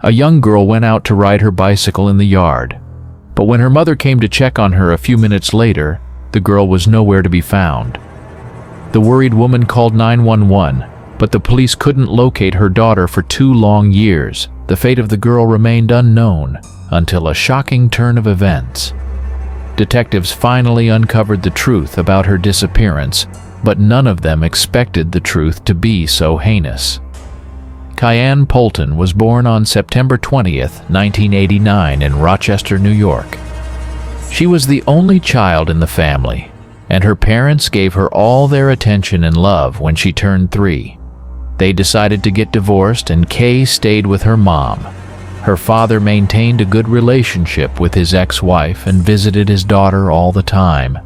A young girl went out to ride her bicycle in the yard, but when her mother came to check on her a few minutes later, the girl was nowhere to be found. The worried woman called 911, but the police couldn't locate her daughter for 2 long years. The fate of the girl remained unknown until a shocking turn of events. Detectives finally uncovered the truth about her disappearance, but none of them expected the truth to be so heinous. Kyanne Poulton was born on September 20th, 1989 in Rochester, New York. She was the only child in the family, and her parents gave her all their attention and love when she turned 3. They decided to get divorced, and Kay stayed with her mom. Her father maintained a good relationship with his ex-wife and visited his daughter all the time.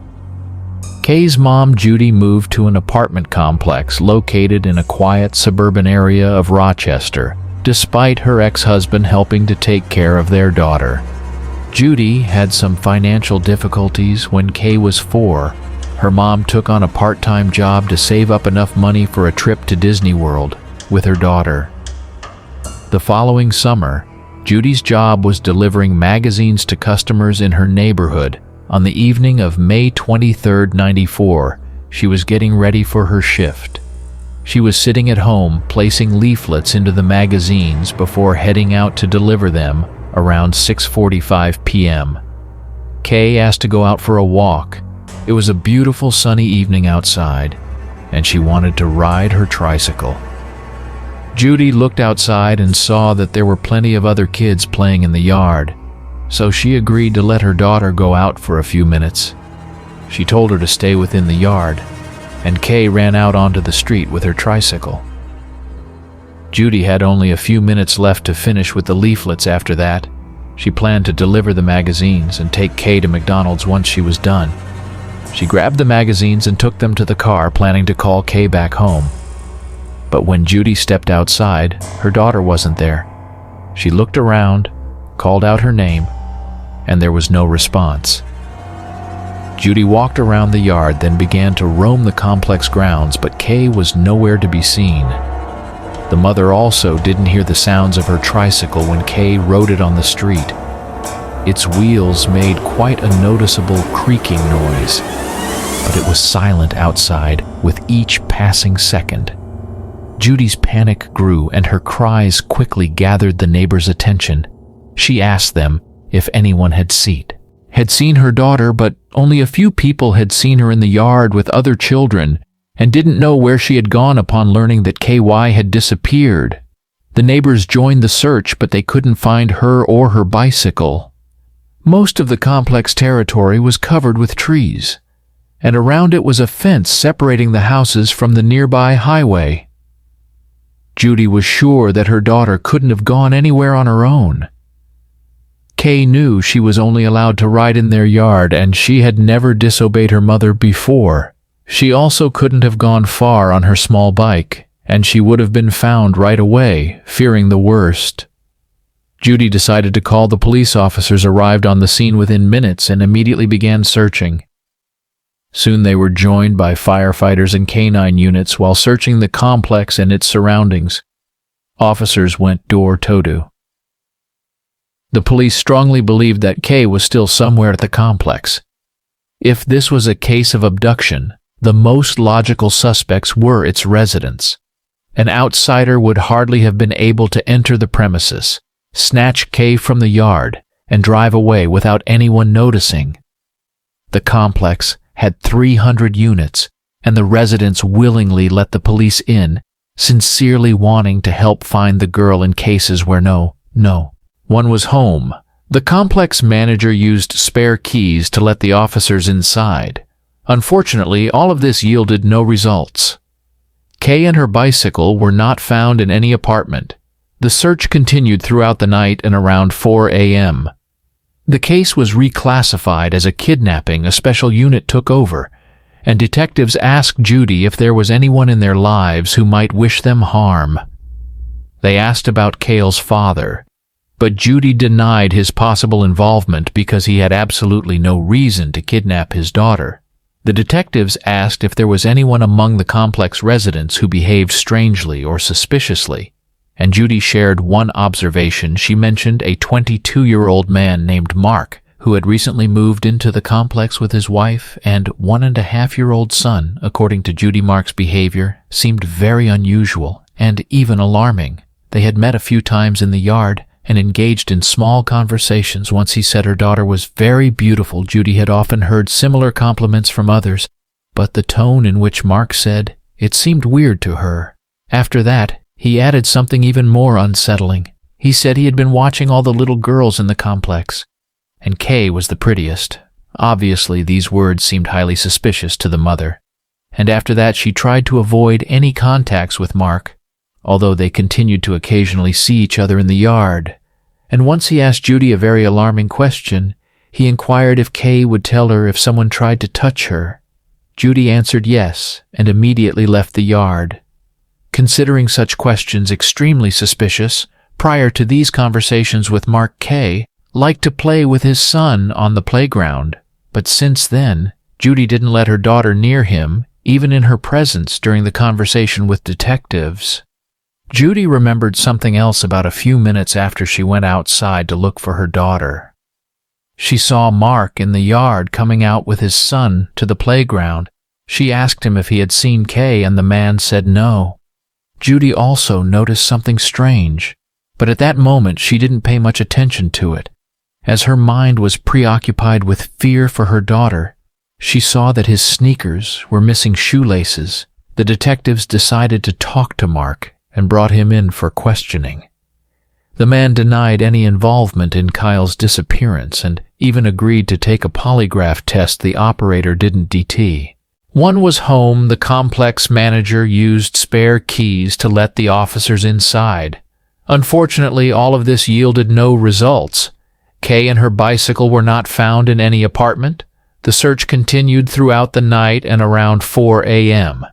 Kay's mom, Judy, moved to an apartment complex located in a quiet suburban area of Rochester, despite her ex-husband helping to take care of their daughter. Judy had some financial difficulties when Kay was 4. Her mom took on a part-time job to save up enough money for a trip to Disney World with her daughter. The following summer, Judy's job was delivering magazines to customers in her neighborhood. On the evening of May 23, 1994, she was getting ready for her shift. She was sitting at home placing leaflets into the magazines before heading out to deliver them around 6:45 p.m. Kay asked to go out for a walk. It was a beautiful sunny evening outside, and she wanted to ride her tricycle. Judy looked outside and saw that there were plenty of other kids playing in the yard, so she agreed to let her daughter go out for a few minutes. She told her to stay within the yard, and Kay ran out onto the street with her tricycle. Judy had only a few minutes left to finish with the leaflets after that. She planned to deliver the magazines and take Kay to McDonald's once she was done. She grabbed the magazines and took them to the car, planning to call Kay back home. But when Judy stepped outside, her daughter wasn't there. She looked around, called out her name, and there was no response. Judy walked around the yard, then began to roam the complex grounds, but Kay was nowhere to be seen. The mother also didn't hear the sounds of her tricycle when Kay rode it on the street. Its wheels made quite a noticeable creaking noise, but it was silent outside with each passing second. Judy's panic grew, and her cries quickly gathered the neighbors' attention. She asked them if anyone had seen her daughter, but only a few people had seen her in the yard with other children and didn't know where she had gone upon learning that KY had disappeared. The neighbors joined the search, but they couldn't find her or her bicycle. Most of the complex territory was covered with trees, and around it was a fence separating the houses from the nearby highway. Judy was sure that her daughter couldn't have gone anywhere on her own. Kay knew she was only allowed to ride in their yard, and she had never disobeyed her mother before. She also couldn't have gone far on her small bike, and she would have been found right away, fearing the worst. Judy decided to call. The police officers arrived on the scene within minutes and immediately began searching. Soon they were joined by firefighters and canine units while searching the complex and its surroundings. Officers went door-to-door. The police strongly believed that Kay was still somewhere at the complex. If this was a case of abduction, the most logical suspects were its residents. An outsider would hardly have been able to enter the premises, snatch Kay from the yard, and drive away without anyone noticing. The complex had 300 units, and the residents willingly let the police in, sincerely wanting to help find the girl in cases where no one was home. The complex manager used spare keys to let the officers inside. Unfortunately, all of this yielded no results. Kay and her bicycle were not found in any apartment. The search continued throughout the night, and around 4 a.m. the case was reclassified as a kidnapping. A special unit took over, and detectives asked Judy if there was anyone in their lives who might wish them harm. They asked about Kay's father, but Judy denied his possible involvement because he had absolutely no reason to kidnap his daughter. The detectives asked if there was anyone among the complex residents who behaved strangely or suspiciously. and Judy shared one observation. She mentioned a 22-year-old man named Mark, who had recently moved into the complex with his wife and 1.5-year-old son. According to Judy, Mark's behavior seemed very unusual and even alarming. They had met a few times in the yard and engaged in small conversations. Once he said her daughter was very beautiful. Judy had often heard similar compliments from others, but the tone in which Mark said it seemed weird to her. After that, he added something even more unsettling. He said he had been watching all the little girls in the complex, and Kay was the prettiest. Obviously, these words seemed highly suspicious to the mother, and after that she tried to avoid any contacts with Mark, although they continued to occasionally see each other in the yard. And once he asked Judy a very alarming question. He inquired if Kay would tell her if someone tried to touch her. Judy answered yes, and immediately left the yard. Considering such questions extremely suspicious, prior to these conversations with Mark, Kay liked to play with his son on the playground, but since then, Judy didn't let her daughter near him, even in her presence during the conversation with detectives. Judy remembered something else about a few minutes after she went outside to look for her daughter. She saw Mark in the yard coming out with his son to the playground. She asked him if he had seen Kay, and the man said no. Judy also noticed something strange, but at that moment she didn't pay much attention to it. As her mind was preoccupied with fear for her daughter, she saw that his sneakers were missing shoelaces. The detectives decided to talk to Mark and brought him in for questioning. The man denied any involvement in Kyle's disappearance and even agreed to take a polygraph test the operator didn't DT. One was home. The complex manager used spare keys to let the officers inside. Unfortunately, all of this yielded no results. Kay and her bicycle were not found in any apartment. The search continued throughout the night, and around 4 a.m.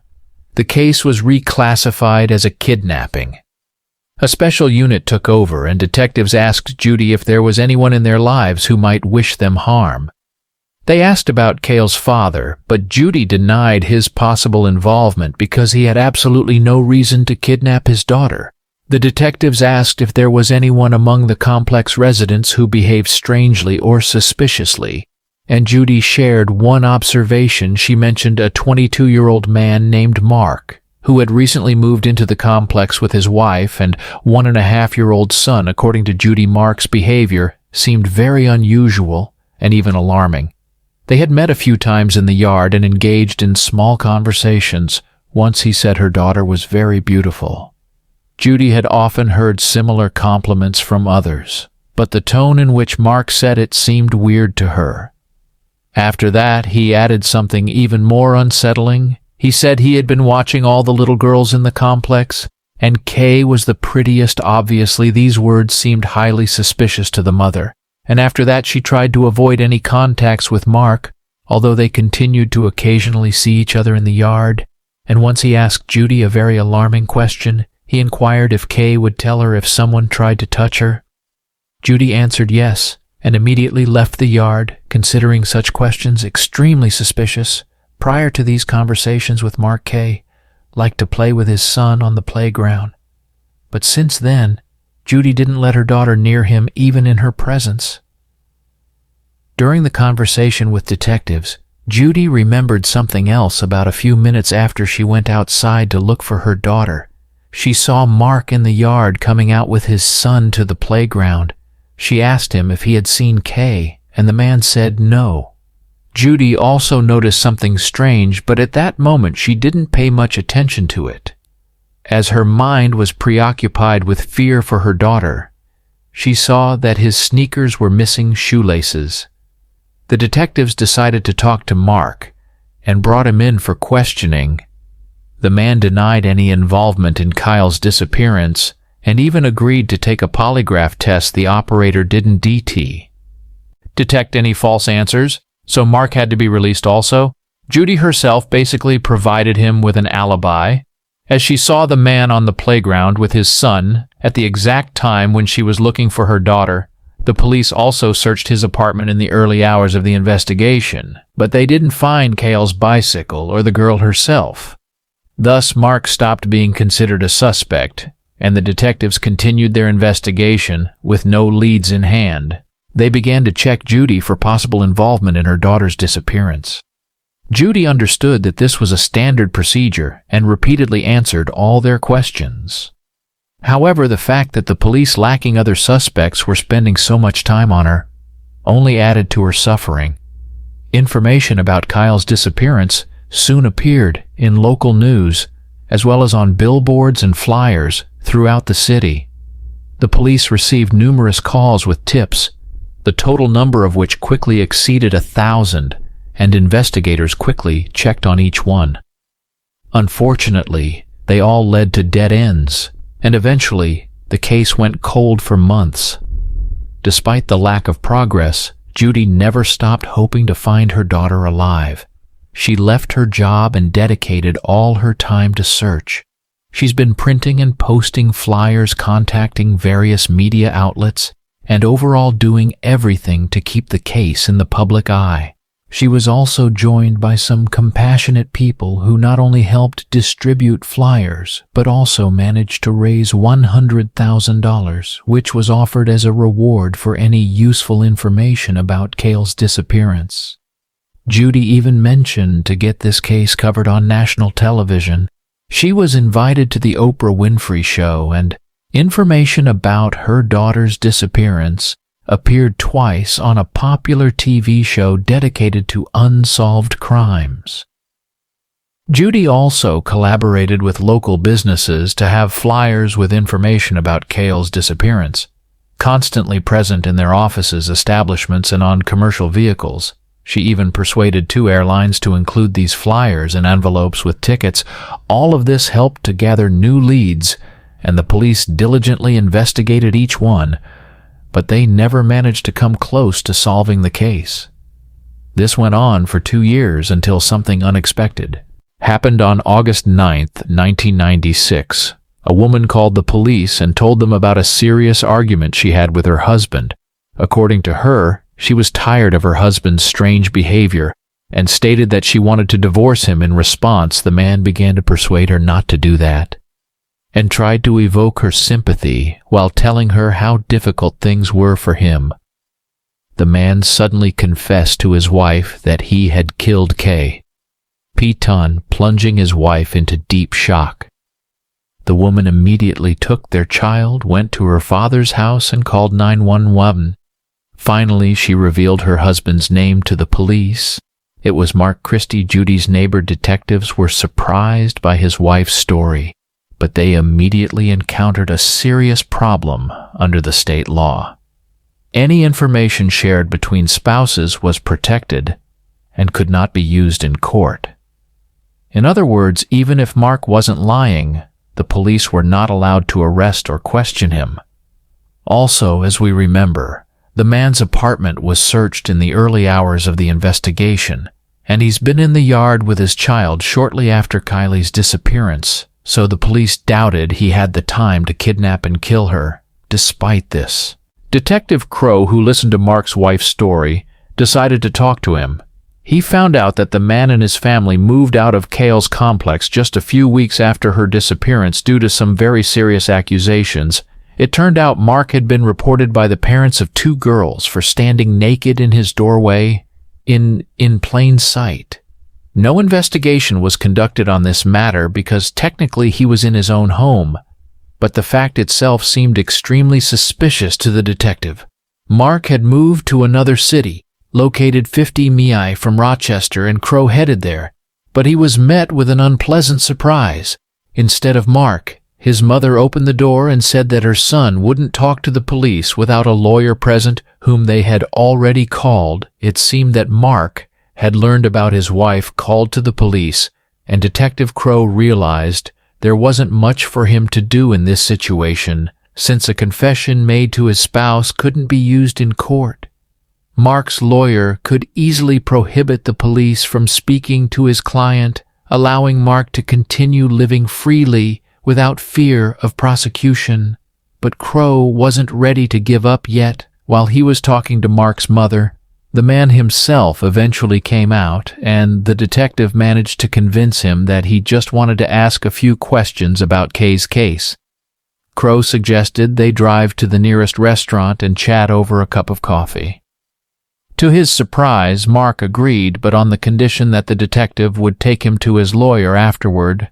the case was reclassified as a kidnapping. A special unit took over, and detectives asked Judy if there was anyone in their lives who might wish them harm. They asked about Kayle's father, but Judy denied his possible involvement because he had absolutely no reason to kidnap his daughter. The detectives asked if there was anyone among the complex residents who behaved strangely or suspiciously, and Judy shared one observation. She mentioned a 22-year-old man named Mark, who had recently moved into the complex with his wife and 1.5-year-old son. According to Judy, Mark's behavior seemed very unusual and even alarming. They had met a few times in the yard and engaged in small conversations. Once he said her daughter was very beautiful. Judy had often heard similar compliments from others, but the tone in which Mark said it seemed weird to her. After that, he added something even more unsettling. He said he had been watching all the little girls in the complex, and Kay was the prettiest. Obviously, these words seemed highly suspicious to the mother, and after that she tried to avoid any contacts with Mark, although they continued to occasionally see each other in the yard. And once he asked Judy a very alarming question. He inquired if Kay would tell her if someone tried to touch her. Judy answered yes, and immediately left the yard, considering such questions extremely suspicious. Prior to these conversations with Mark, Kay liked to play with his son on the playground. But since then, Judy didn't let her daughter near him, even in her presence. During the conversation with detectives, Judy remembered something else about a few minutes after she went outside to look for her daughter. She saw Mark in the yard coming out with his son to the playground. She asked him if he had seen Kay, and the man said no. Judy also noticed something strange, but at that moment she didn't pay much attention to it. As her mind was preoccupied with fear for her daughter, she saw that his sneakers were missing shoelaces. The detectives decided to talk to Mark and brought him in for questioning. The man denied any involvement in Kyle's disappearance and even agreed to take a polygraph test the operator didn't detect any false answers, so Mark had to be released also. Judy herself basically provided him with an alibi, as she saw the man on the playground with his son at the exact time when she was looking for her daughter. The police also searched his apartment in the early hours of the investigation, but they didn't find Kayle's bicycle or the girl herself. Thus, Mark stopped being considered a suspect, and the detectives continued their investigation with no leads in hand. They began to check Judy for possible involvement in her daughter's disappearance. Judy understood that this was a standard procedure and repeatedly answered all their questions. However, the fact that the police, lacking other suspects, were spending so much time on her only added to her suffering. Information about Kyle's disappearance soon appeared in local news, as well as on billboards and flyers throughout the city. The police received numerous calls with tips, the total number of which quickly exceeded 1,000, and investigators quickly checked on each one. Unfortunately, they all led to dead ends, and eventually the case went cold for months. Despite the lack of progress, Judy never stopped hoping to find her daughter alive. She left her job and dedicated all her time to search. She's been printing and posting flyers, contacting various media outlets, and overall doing everything to keep the case in the public eye. She was also joined by some compassionate people who not only helped distribute flyers, but also managed to raise $100,000, which was offered as a reward for any useful information about Cale's disappearance. Judy even mentioned to get this case covered on national television. She was invited to the Oprah Winfrey Show, and information about her daughter's disappearance appeared twice on a popular TV show dedicated to unsolved crimes. Judy also collaborated with local businesses to have flyers with information about Cale's disappearance, constantly present in their offices, establishments, and on commercial vehicles. She even persuaded 2 airlines to include these flyers in envelopes with tickets. All of this helped to gather new leads, and the police diligently investigated each one, but they never managed to come close to solving the case. This went on for 2 years until something unexpected happened on August 9th, 1996. A woman called the police and told them about a serious argument she had with her husband. According to her, she was tired of her husband's strange behavior and stated that she wanted to divorce him. In response, the man began to persuade her not to do that and tried to evoke her sympathy while telling her how difficult things were for him. The man suddenly confessed to his wife that he had killed Kay, plunging his wife into deep shock. The woman immediately took their child, went to her father's house, and called 911. Finally, she revealed her husband's name to the police. It was Mark Christie. Judy's neighbor detectives were surprised by his wife's story, but they immediately encountered a serious problem under the state law. Any information shared between spouses was protected and could not be used in court. In other words, even if Mark wasn't lying, the police were not allowed to arrest or question him. Also, as we remember, the man's apartment was searched in the early hours of the investigation, and he's been in the yard with his child shortly after Kylie's disappearance, so the police doubted he had the time to kidnap and kill her. Despite this, Detective Crow, who listened to Mark's wife's story, decided to talk to him. He found out that the man and his family moved out of Cale's complex just a few weeks after her disappearance due to some very serious accusations. It turned out Mark had been reported by the parents of 2 girls for standing naked in his doorway in plain sight. No investigation was conducted on this matter because technically he was in his own home, but the fact itself seemed extremely suspicious to the detective. Mark had moved to another city, located 50 mi from Rochester, and Crow headed there, but he was met with an unpleasant surprise. Instead of Mark, his mother opened the door and said that her son wouldn't talk to the police without a lawyer present, whom they had already called. It seemed that Mark had learned about his wife called to the police, and Detective Crow realized there wasn't much for him to do in this situation, since a confession made to his spouse couldn't be used in court. Mark's lawyer could easily prohibit the police from speaking to his client, allowing Mark to continue living freely without fear of prosecution. But Crow wasn't ready to give up yet. While he was talking to Mark's mother, the man himself eventually came out, and the detective managed to convince him that he just wanted to ask a few questions about Kay's case. Crow suggested they drive to the nearest restaurant and chat over a cup of coffee. To his surprise, Mark agreed, but on the condition that the detective would take him to his lawyer afterward.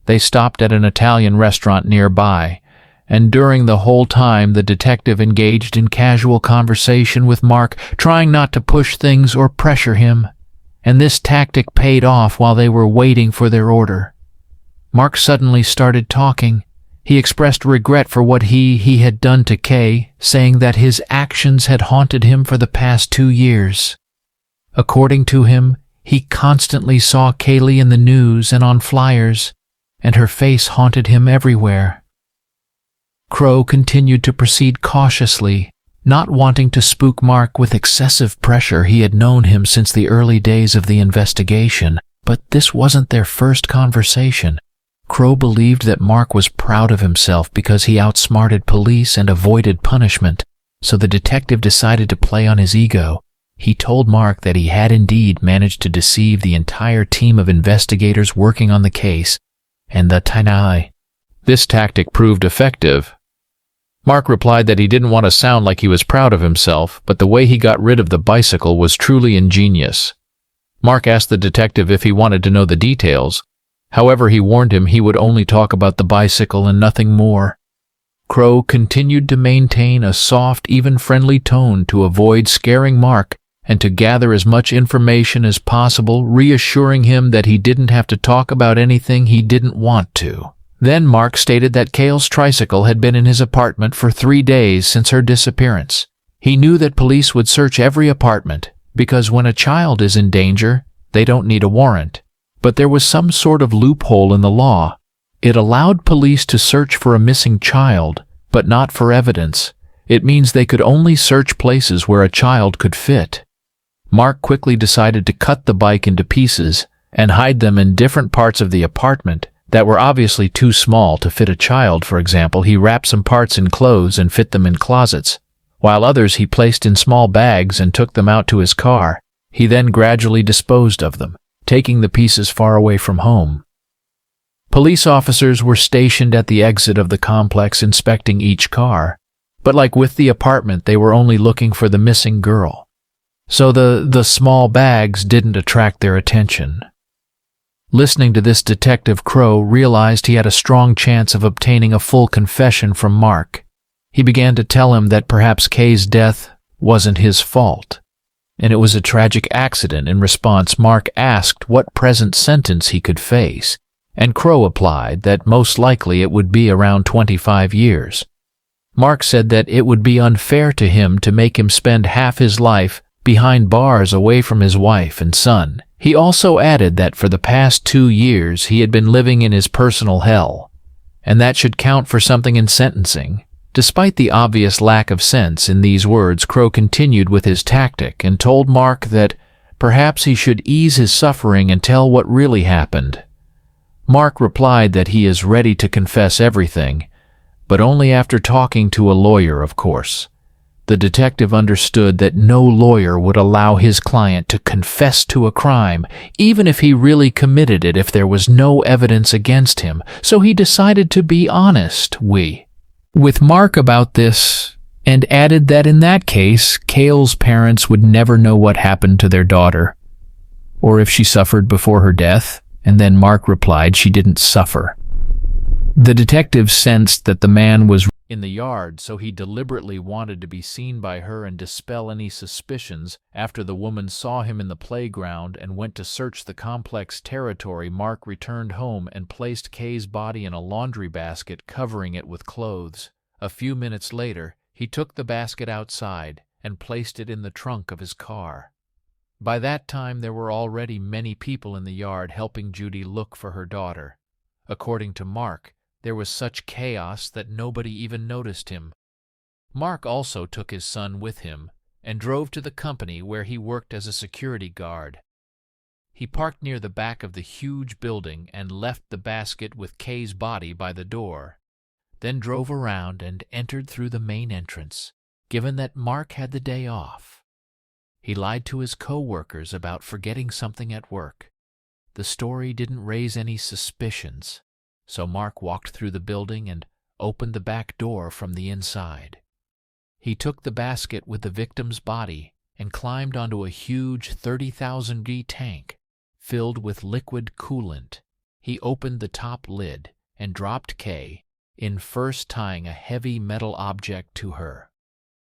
They stopped at an Italian restaurant nearby, and during the whole time the detective engaged in casual conversation with Mark, trying not to push things or pressure him. And this tactic paid off while they were waiting for their order. Mark suddenly started talking. He expressed regret for what he had done to Kay, saying that his actions had haunted him for the past 2 years. According to him, he constantly saw Kaylee in the news and on flyers, and her face haunted him everywhere. Crow continued to proceed cautiously, not wanting to spook Mark with excessive pressure. He had known him since the early days of the investigation, but this wasn't their first conversation. Crow believed that Mark was proud of himself because he outsmarted police and avoided punishment, so the detective decided to play on his ego. He told Mark that he had indeed managed to deceive the entire team of investigators working on the case, and the Tanai. This tactic proved effective. Mark replied that he didn't want to sound like he was proud of himself, but the way he got rid of the bicycle was truly ingenious. Mark asked the detective if he wanted to know the details. However, he warned him he would only talk about the bicycle and nothing more. Crow continued to maintain a soft, even friendly tone to avoid scaring Mark and to gather as much information as possible, reassuring him that he didn't have to talk about anything he didn't want to. Then Mark stated that Kayle's tricycle had been in his apartment for 3 days since her disappearance. He knew that police would search every apartment, because when a child is in danger, they don't need a warrant. But there was some sort of loophole in the law. It allowed police to search for a missing child, but not for evidence. It means they could only search places where a child could fit. Mark quickly decided to cut the bike into pieces and hide them in different parts of the apartment that were obviously too small to fit a child. For example, he wrapped some parts in clothes and fit them in closets, while others he placed in small bags and took them out to his car. He then gradually disposed of them, taking the pieces far away from home. Police officers were stationed at the exit of the complex inspecting each car, but like with the apartment, they were only looking for the missing girl. So the small bags didn't attract their attention. Listening to this, Detective Crow realized he had a strong chance of obtaining a full confession from Mark. He began to tell him that perhaps Kay's death wasn't his fault, and it was a tragic accident. In response, Mark asked what present sentence he could face, and Crow replied that most likely it would be around 25 years. Mark said that it would be unfair to him to make him spend half his life behind bars away from his wife and son. He also added that for the past 2 years he had been living in his personal hell, and that should count for something in sentencing. Despite the obvious lack of sense in these words, Crow continued with his tactic and told Mark that perhaps he should ease his suffering and tell what really happened. Mark replied that he is ready to confess everything, but only after talking to a lawyer, of course. The detective understood that no lawyer would allow his client to confess to a crime, even if he really committed it, if there was no evidence against him, so he decided to be honest with Mark about this, and added that in that case, Kayle's parents would never know what happened to their daughter, or if she suffered before her death, and then Mark replied she didn't suffer. The detective sensed that the man was in the yard, so he deliberately wanted to be seen by her and dispel any suspicions. After the woman saw him in the playground and went to search the complex territory, Mark returned home and placed Kay's body in a laundry basket, covering it with clothes. A few minutes later, he took the basket outside and placed it in the trunk of his car. By that time, there were already many people in the yard helping Judy look for her daughter. According to Mark, there was such chaos that nobody even noticed him. Mark also took his son with him and drove to the company where he worked as a security guard. He parked near the back of the huge building and left the basket with Kay's body by the door, then drove around and entered through the main entrance, given that Mark had the day off. He lied to his co-workers about forgetting something at work. The story didn't raise any suspicions, so Mark walked through the building and opened the back door from the inside. He took the basket with the victim's body and climbed onto a huge 30,000 tank filled with liquid coolant. He opened the top lid and dropped Kay in, first tying a heavy metal object to her.